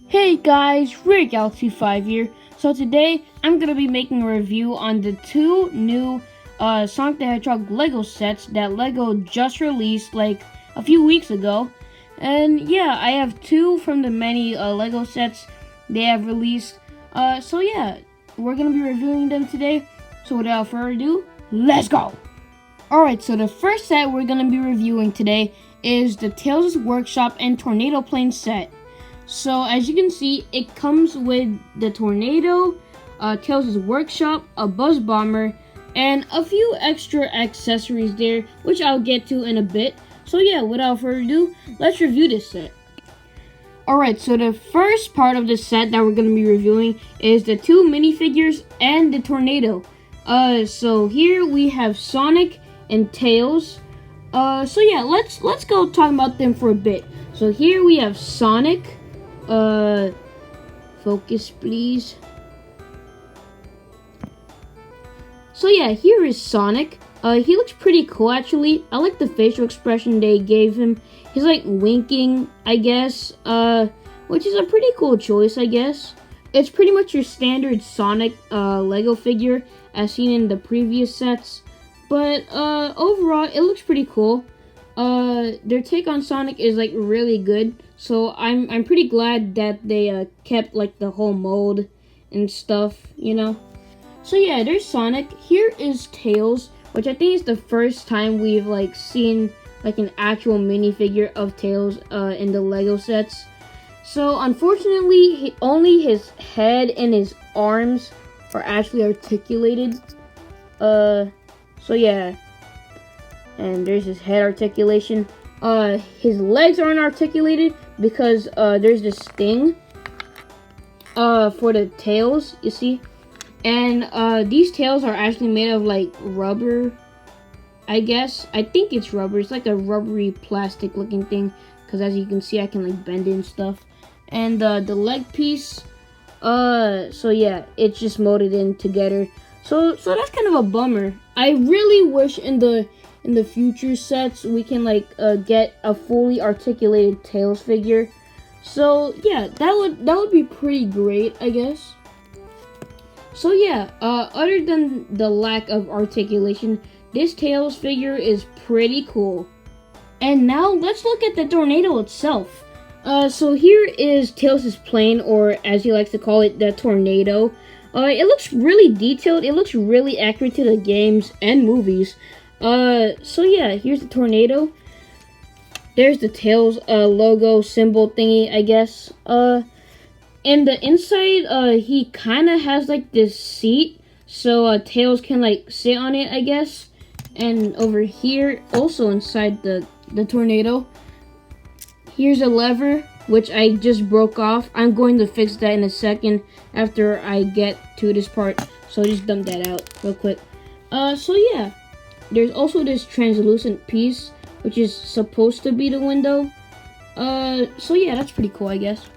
Hey guys, Ray Galaxy 5 here. So today I'm gonna be making a review on the two new Sonic the Hedgehog Lego sets that Lego just released like a few weeks ago. And yeah, I have two from the many Lego sets they have released. So yeah, we're gonna be reviewing them today. So without further ado, let's go! Alright, so the first set we're gonna be reviewing today is the Tails' Workshop and Tornado Plane set. So as you can see, it comes with the Tornado, Tails' Workshop, a Buzz Bomber, and a few extra accessories there, which I'll get to in a bit. So yeah, without further ado, let's review this set. Alright, so the first part of the set that we're going to be reviewing is the two minifigures and the Tornado. So here we have Sonic and Tails. So yeah, let's go talk about them for a bit. So here we have Sonic. Focus please. So yeah, here is Sonic. He looks pretty cool actually. I like the facial expression they gave him. He's like winking, I guess, which is a pretty cool choice, I guess. It's pretty much your standard Sonic Lego figure as seen in the previous sets. But overall, it looks pretty cool. Their take on Sonic is like really good, so I'm pretty glad that they kept like the whole mold and stuff, you know. So yeah, there's Sonic. Here is Tails, which I think is the first time we've like seen like an actual minifigure of Tails in the Lego sets. So unfortunately, only his head and his arms are actually articulated. So yeah. And there's his head articulation. His legs aren't articulated because there's this thing for the tails, you see. And these tails are actually made of like rubber, I guess. I think it's rubber. It's like a rubbery plastic looking thing, because as you can see, I can like bend it and stuff. And the leg piece, so yeah, it's just molded in together. So that's kind of a bummer. I really wish in the future sets we can like get a fully articulated Tails figure. So yeah, that would be pretty great, I guess. So yeah, other than the lack of articulation, this Tails figure is pretty cool. And now let's look at the Tornado itself. So here is Tails' plane, or as he likes to call it, the Tornado. It looks really detailed. It looks really accurate to the games and movies. So yeah, here's the Tornado. There's the Tails logo symbol thingy, I guess. And the inside, he kind of has like this seat, so Tails can like sit on it, I guess. And over here, also inside the Tornado, here's a lever, which I just broke off. I'm going to fix that in a second after I get to this part, so just dump that out real quick. So yeah. There's also this translucent piece, which is supposed to be the window. So yeah, that's pretty cool, I guess.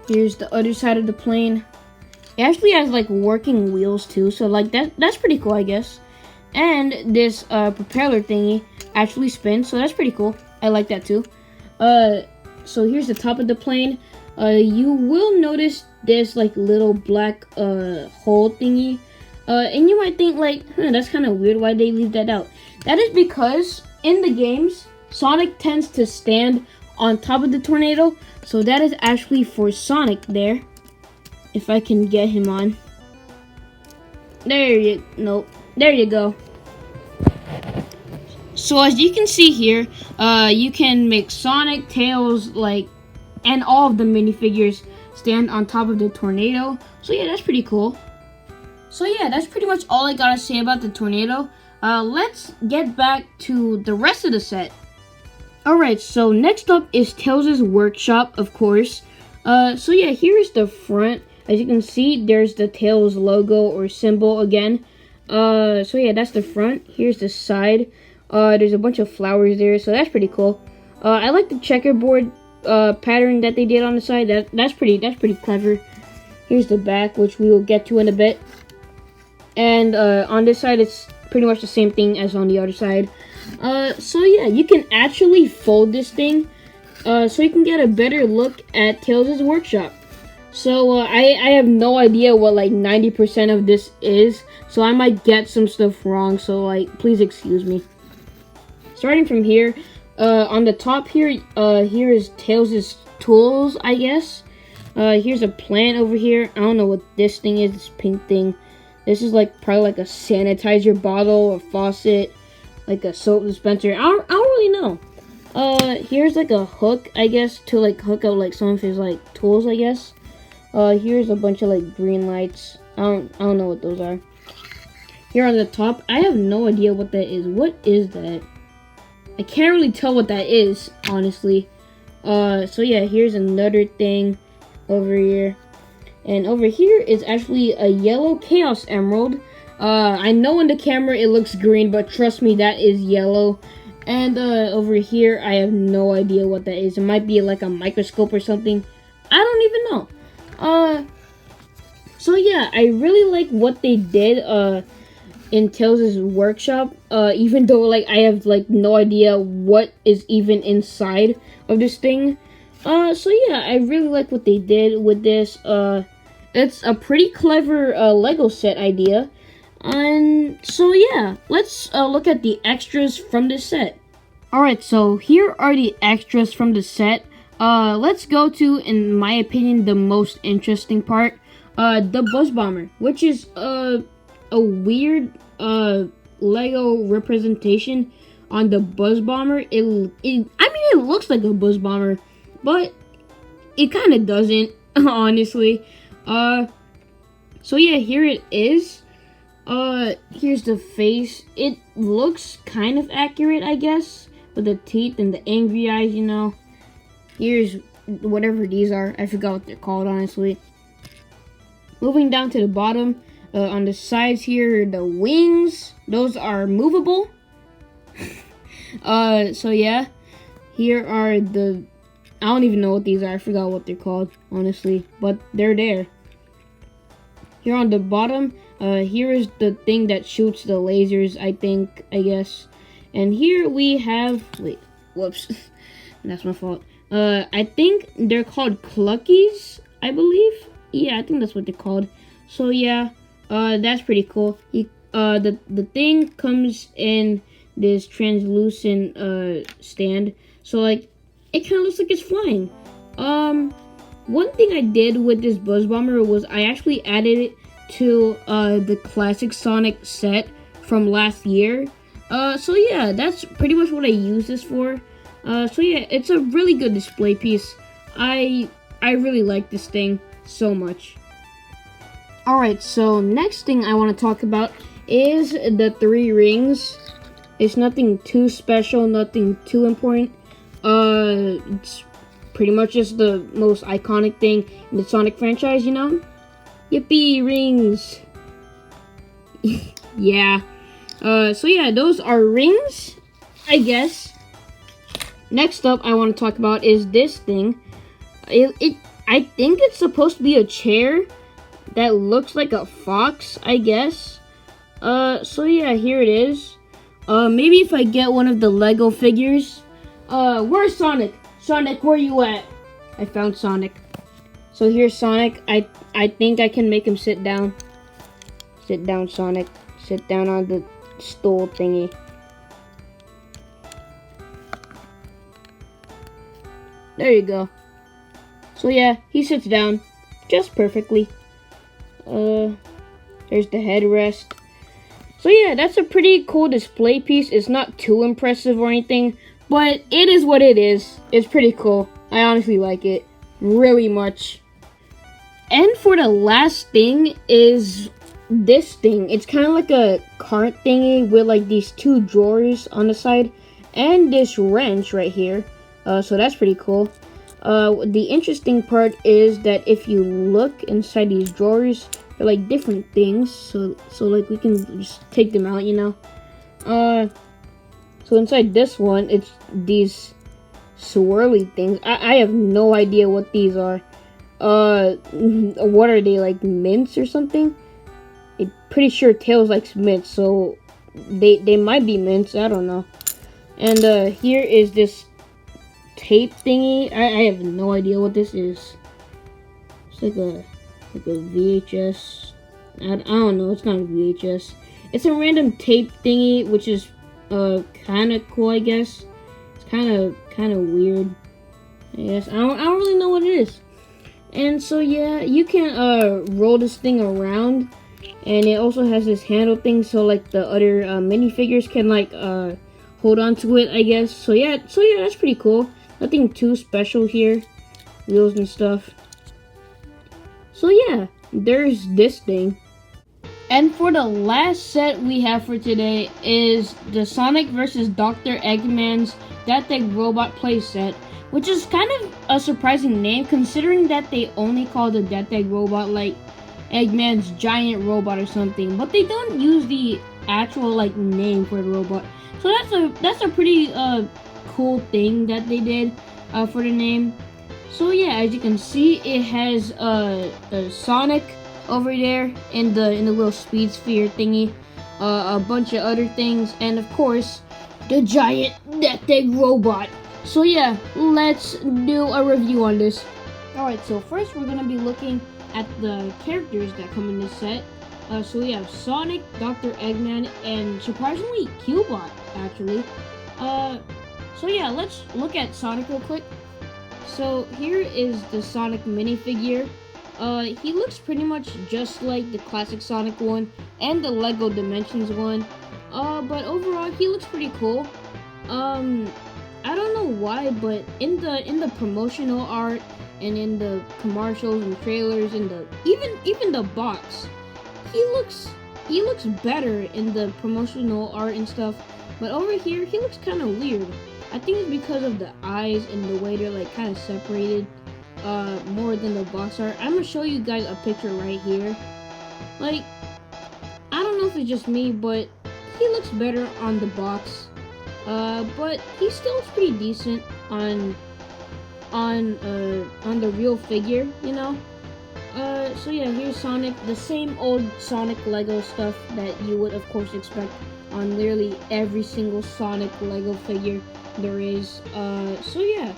Here's the other side of the plane. It actually has like working wheels too, so like that's pretty cool, I guess. And this propeller thingy actually spins, so that's pretty cool. I like that too. So here's the top of the plane. You will notice this like little black hole thingy. And you might think like, that's kind of weird, why they leave that out. That is because in the games, Sonic tends to stand on top of the Tornado, so that is actually for Sonic there. If I can get him on. There you go. So as you can see here, you can make Sonic, Tails, like, and all of the minifigures stand on top of the Tornado. So yeah, that's pretty cool. So yeah, that's pretty much all I gotta say about the Tornado. Let's get back to the rest of the set. Alright, so next up is Tails' Workshop, of course. So yeah, here is the front. As you can see, there's the Tails logo or symbol again. So yeah, that's the front. Here's the side. There's a bunch of flowers there, so that's pretty cool. I like the checkerboard pattern that they did on the side. That's pretty clever. Here's the back, which we will get to in a bit. And on this side, it's pretty much the same thing as on the other side. So yeah, you can actually fold this thing. so you can get a better look at Tails' workshop. So I have no idea what like 90% of this is, so I might get some stuff wrong, so like please excuse me. Starting from here, on the top here, here is Tails' tools, I guess. Here's a plant over here. I don't know what this thing is, this pink thing. This is like probably like a sanitizer bottle, a faucet, like a soap dispenser. I don't really know. Here's like a hook, I guess, to like hook up like some of his like tools, I guess. Here's a bunch of like green lights. I don't know what those are. Here on the top, I have no idea what that is. What is that? I can't really tell what that is, honestly. So yeah, here's another thing over here. And over here is actually a yellow Chaos Emerald. I know in the camera it looks green, but trust me, that is yellow. And over here, I have no idea what that is. It might be like a microscope or something. I don't even know. So yeah, I really like what they did in Tails' workshop. Even though like I have like no idea what is even inside of this thing. So yeah, I really like what they did with this. It's a pretty clever Lego set idea. And so yeah, let's look at the extras from this set. Alright, so here are the extras from the set. Let's go to, in my opinion, the most interesting part. The Buzz Bomber, which is a weird Lego representation on the Buzz Bomber. I mean, it looks like a Buzz Bomber, but it kind of doesn't, honestly. So yeah, here it is. Here's the face. It looks kind of accurate, I guess, with the teeth and the angry eyes, you know. Here's whatever these are. I forgot what they're called, honestly. Moving down to the bottom, on the sides here, the wings. Those are movable. So yeah, here are the... I don't even know what these are. I forgot what they're called, honestly, but they're there. Here on the bottom, here is the thing that shoots the lasers, I guess. And here we have... Wait, whoops. That's my fault. I think they're called Cluckies, I believe. Yeah, I think that's what they're called. So yeah, that's pretty cool. The thing comes in this translucent stand. So like, it kind of looks like it's flying. One thing I did with this Buzz Bomber was I actually added it to the classic Sonic set from last year. So yeah, that's pretty much what I use this for. So yeah, it's a really good display piece. I really like this thing so much. Alright, so next thing I want to talk about is the 3 rings. It's nothing too special, nothing too important. It's pretty much just the most iconic thing in the Sonic franchise, you know? Yippee, rings! Yeah. So yeah, those are rings, I guess. Next up, I want to talk about is this thing. I think it's supposed to be a chair that looks like a fox, I guess. So yeah, here it is. Maybe if I get one of the Lego figures. Where's Sonic? Sonic, where you at? I found Sonic. So here's Sonic. I think I can make him sit down. Sit down, Sonic. Sit down on the stool thingy. There you go. So yeah, he sits down just perfectly. There's the headrest. So yeah, that's a pretty cool display piece. It's not too impressive or anything, but it is what it is. It's pretty cool. I honestly like it really much. And for the last thing is this thing. It's kind of like a cart thingy with like these 2 drawers on the side and this wrench right here. So that's pretty cool. The interesting part is that if you look inside these drawers, they're like different things. So like we can just take them out, you know. So inside this one, it's these swirly things. I have no idea what these are. What are they, like mints or something? I'm pretty sure Tails likes mints, so they might be mints. I don't know. And here is this tape thingy. I have no idea what this is. It's like a VHS. I don't know. It's not a VHS. It's a random tape thingy, which is kind of cool, I guess. It's kind of weird. I guess I don't really know what it is. And so yeah, you can roll this thing around, and it also has this handle thing, so like the other minifigures can like hold on to it, I guess. So yeah, that's pretty cool. Nothing too special here, wheels and stuff. So yeah, there's this thing. And for the last set we have for today is the Sonic vs. Dr. Eggman's That Egg Robot playset, which is kind of a surprising name considering that they only call the That Egg Robot like Eggman's giant robot or something, but they don't use the actual like name for the robot. So that's a pretty cool thing that they did for the name. So yeah, as you can see, it has a Sonic over there in the little speed sphere thingy, a bunch of other things, and of course the giant That Egg Robot. So yeah, let's do a review on this. Alright, so first we're gonna be looking at the characters that come in this set. So we have Sonic, Dr. Eggman, and surprisingly Qbot actually. So yeah, let's look at Sonic real quick. So here is the Sonic minifigure. He looks pretty much just like the classic Sonic one and the Lego Dimensions one. But overall he looks pretty cool. I don't know why, but in the promotional art and in the commercials and trailers and even the box, he looks better in the promotional art and stuff. But over here he looks kind of weird. I think it's because of the eyes and the way they're like kind of separated more than the box art. I'm gonna show you guys a picture right here. Like, I don't know if it's just me, but he looks better on the box. But he still looks pretty decent on the real figure, you know. So yeah, here's Sonic, the same old Sonic Lego stuff that you would of course expect on literally every single Sonic Lego figure there is. So yeah,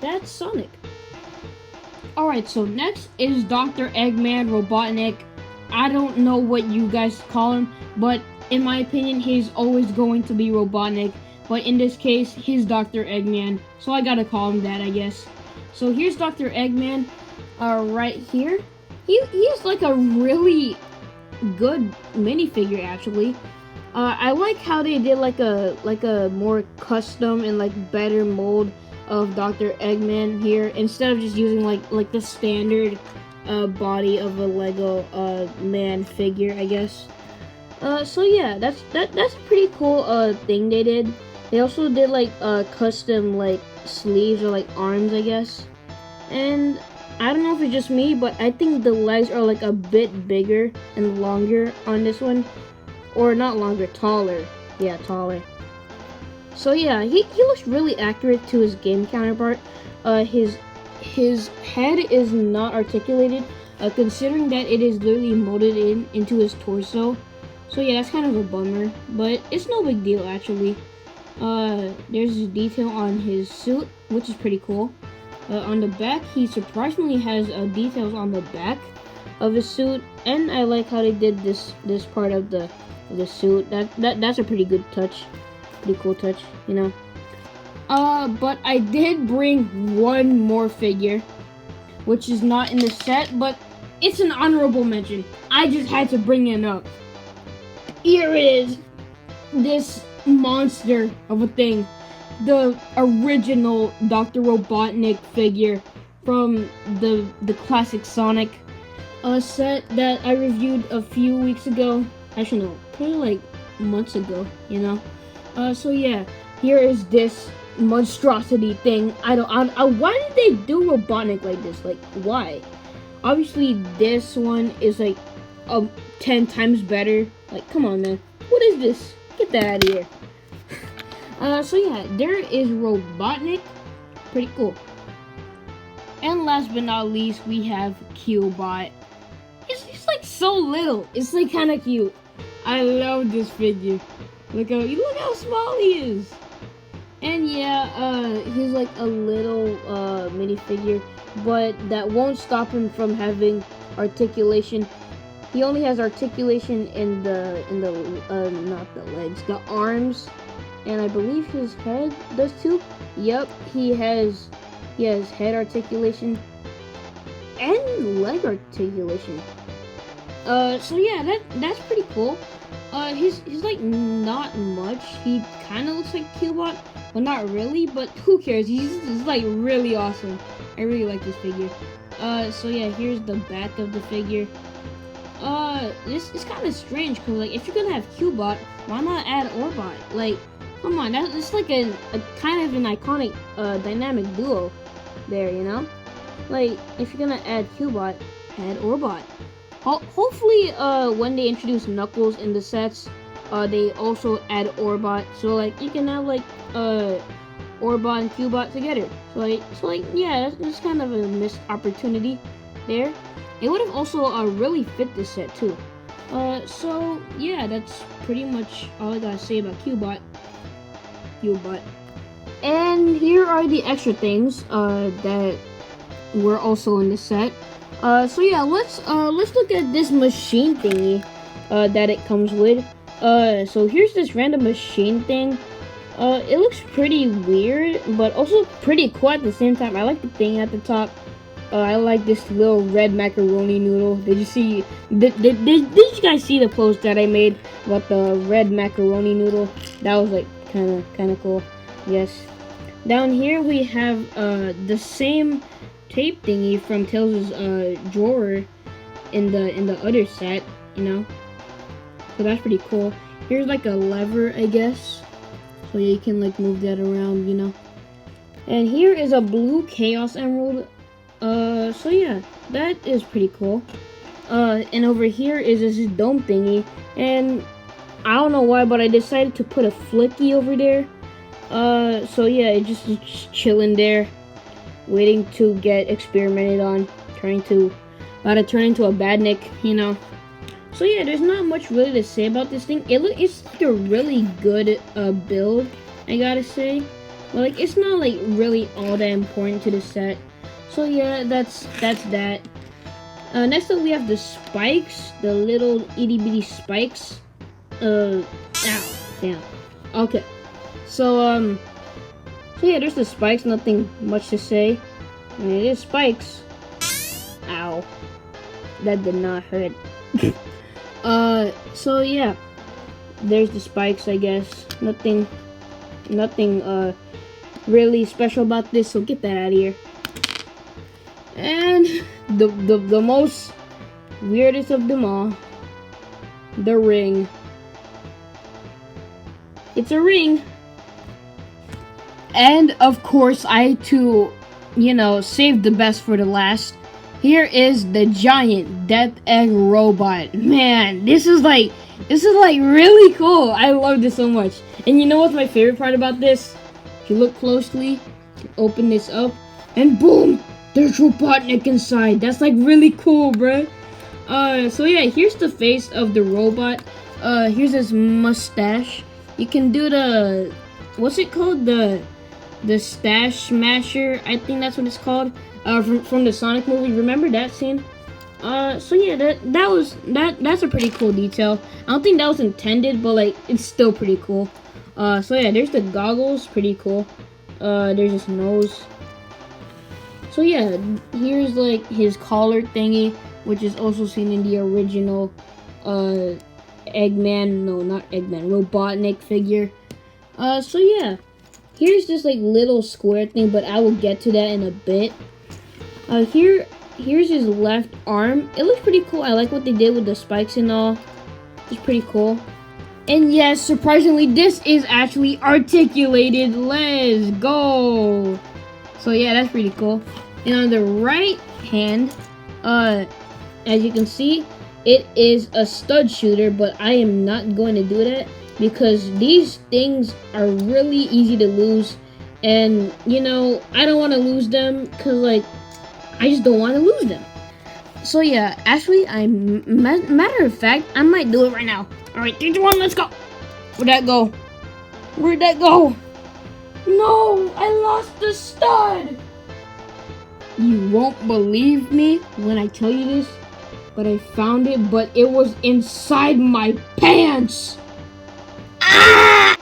that's Sonic. Alright, so next is Dr. Eggman Robotnik. I don't know what you guys call him, but in my opinion, he's always going to be Robotnik. But in this case, he's Dr. Eggman, so I gotta call him that, I guess. So here's Dr. Eggman, right here. He's like a really good minifigure, actually. I like how they did like a more custom and like better mold of Dr. Eggman here, instead of just using like the standard body of a Lego man figure, I guess. So yeah, that's a pretty cool thing they did. They also did like custom like sleeves or like arms, I guess. And I don't know if it's just me, but I think the legs are like a bit bigger and longer on this one. Or not longer, taller. Yeah, taller. So yeah, he looks really accurate to his game counterpart. His head is not articulated, considering that it is literally molded into his torso. So yeah, that's kind of a bummer, but it's no big deal actually. There's a detail on his suit, which is pretty cool. On the back, he surprisingly has details on the back of his suit, and I like how they did this part of the suit. That's a pretty good touch, pretty cool touch, you know. But I did bring one more figure, which is not in the set, but it's an honorable mention. I just had to bring it up. Here it is, this monster of a thing, the original Dr. Robotnik figure from the classic Sonic set that I reviewed a few weeks ago. Actually, no, probably like months ago, you know. So yeah, here is this monstrosity thing. Why did they do Robotnik like this? Like, why? Obviously, this one is like 10 times better. Like, come on, man. What is this? Get that out of here. So yeah, there is Robotnik. Pretty cool. And last but not least, we have Qbot. He's like so little. It's like kind of cute. I love this figure. Look how small he is. And yeah, he's like a little minifigure, but that won't stop him from having articulation. He only has articulation in the not the legs, the arms, and I believe his head does too. Yep, he has head articulation and leg articulation. So yeah, that's pretty cool. He's like not much. He kind of looks like Qbot, but not really. But who cares? He's like really awesome. I really like this figure. So yeah, here's the back of the figure. This is kind of strange because like if you're gonna have Qbot, why not add Orbot? Like, come on, that's like a kind of an iconic dynamic duo there, you know? Like if you're gonna add Qbot, add Orbot. Hopefully, when they introduce Knuckles in the sets, they also add Orbot, so like you can have like Orbot and Qbot together. So like yeah, that's kind of a missed opportunity there. It would have also really fit this set too. So yeah, that's pretty much all I gotta say about Qbot. And here are the extra things that were also in the set. So yeah, let's look at this machine thingy that it comes with. So here's this random machine thing. It looks pretty weird, but also pretty cool at the same time. I like the thing at the top. I like this little red macaroni noodle. Did you guys see the post that I made about the red macaroni noodle? That was like kind of cool. Yes. Down here we have the same tape thingy from Tails' drawer in the other set, you know. So that's pretty cool. Here's like a lever, I guess. So yeah, you can like move that around, you know. And here is a blue Chaos Emerald. So yeah, that is pretty cool. And over here is this dome thingy, and I don't know why, but I decided to put a flicky over there. So yeah, it's just chilling there, waiting to get experimented on, about to turn into a badnik, you know. So yeah, there's not much really to say about this thing. It's like a really good build, I gotta say. But like, it's not like really all that important to the set. So yeah, that's that. Next up we have the spikes, the little itty bitty spikes. Ow, damn. Okay. So yeah, there's the spikes, nothing much to say. I mean, it is spikes. Ow. That did not hurt. So yeah, there's the spikes, I guess. Nothing really special about this, so get that out of here. And the most weirdest of them all, the ring. It's a ring. And of course, I had to, you know, save the best for the last. Here is the giant Death Egg robot. Man, this is like really cool. I love this so much. And you know what's my favorite part about this? If you look closely, you open this up, and boom, there's Robotnik inside. That's like really cool, bruh. So yeah, here's the face of the robot. Here's his mustache. You can do the, what's it called? The stash smasher. I think that's what it's called. From the Sonic movie. Remember that scene? So yeah, that's a pretty cool detail. I don't think that was intended, but like it's still pretty cool. So yeah, there's the goggles, pretty cool. There's his nose. So yeah, here's like his collar thingy, which is also seen in the original Eggman, no, not Eggman, Robotnik figure. So yeah, here's this like little square thing, but I will get to that in a bit. Here's his left arm. It looks pretty cool. I like what they did with the spikes and all. It's pretty cool. And yes, surprisingly, this is actually articulated. Let's go. So yeah, that's pretty cool. And on the right hand, as you can see, it is a stud shooter, but I am not going to do that because these things are really easy to lose. And, you know, I don't want to lose them because, like, I just don't want to lose them. So yeah, actually, matter of fact, I might do it right now. All right, 3, 2, 1, let's go. Where'd that go? Where'd that go? No, I lost the stud! You won't believe me when I tell you this, but I found it, but it was inside my pants! Ah!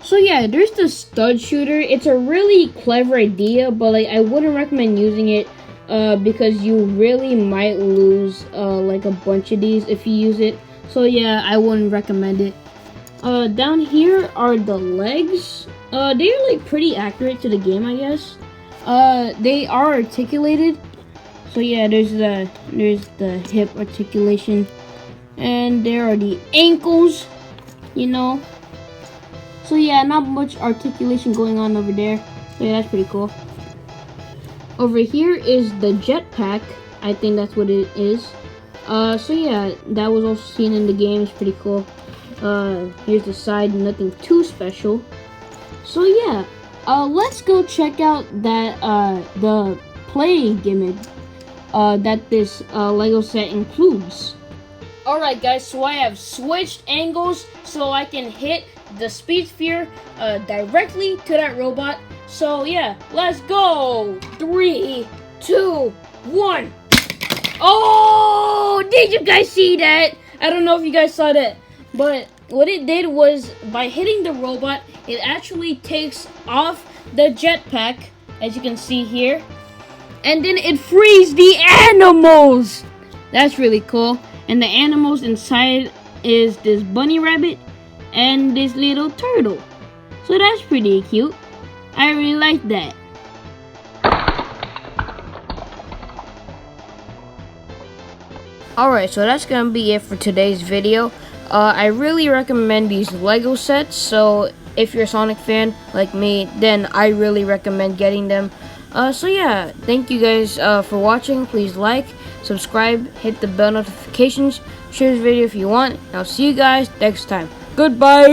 So yeah, there's the stud shooter. It's a really clever idea, but like I wouldn't recommend using it because you really might lose like a bunch of these if you use it. So yeah, I wouldn't recommend it. Down here are the legs. They're like pretty accurate to the game, I guess. They are articulated. So yeah, there's the hip articulation, and there are the ankles. You know. So yeah, not much articulation going on over there. So yeah, that's pretty cool. Over here is the jetpack. I think that's what it is. So yeah, that was also seen in the game. It's pretty cool. Here's the side, nothing too special. So yeah, let's go check out that the play gimmick that this Lego set includes. Alright guys, so I have switched angles so I can hit the speed sphere directly to that robot. So yeah, let's go! 3, 2, 1. Oh! Did you guys see that? I don't know if you guys saw that, but what it did was by hitting the robot, it actually takes off the jetpack, as you can see here, and then it frees the animals. That's really cool. And the animals inside is this bunny rabbit and this little turtle. So that's pretty cute. I really like that. Alright, so that's gonna be it for today's video. I really recommend these Lego sets, so if you're a Sonic fan like me, then I really recommend getting them. So yeah, thank you guys for watching. Please like, subscribe, hit the bell notifications, share this video if you want, and I'll see you guys next time. Goodbye!